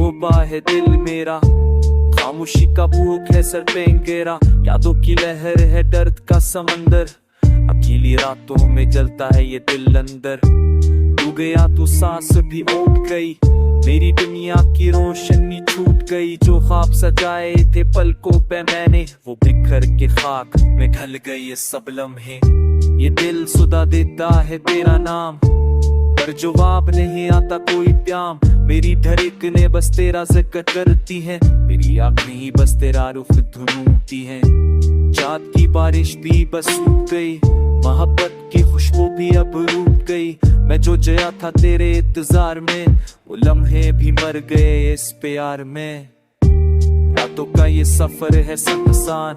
बेखौबा है दिल मेरा, खामोशी का भूख है सर पे घेरा, यादों की लहर है दर्द का समंदर, अकेली रातों में जलता है ये दिल अंदर। तू गया तो सांस भी उठ गई, मेरी दुनिया की रोशनी छूट गई, जो ख्वाब सजाए थे पलकों पे मैंने वो बिखर के खाक में ढल गए ये सब लम्हे। ये दिल सुधा देता है तेरा नाम, पर जवाब नहीं आता कोई प्याम, मेरी धड़कनें बस तेरा जिक्र करती है, मेरी आँखें ही बस तेरा रुख ढूंढती है। चाँद की बारिश भी बस रुक गई, मोहब्बत की खुशबू भी अब रूठ गई, मैं जो जया था तेरे इंतजार में वो लम्हे भी मर गए इस प्यार में। रातों का ये सफर है सुनसान,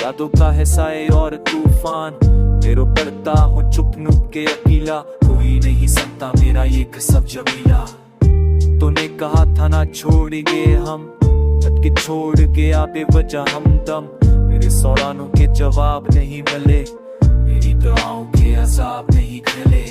यादों का है साए और तूफान, मेरे पड़ता हूँ चुप नुप के अकेला, कोई नहीं सकता मेरा ये कसब जमीला। तूने कहा था ना छोड़ेंगे हम, के छोड़ गया बेवजह हमदम, मेरे सवालों के जवाब नहीं मिले, मेरी दुआओं के अज़ाब नहीं खिले।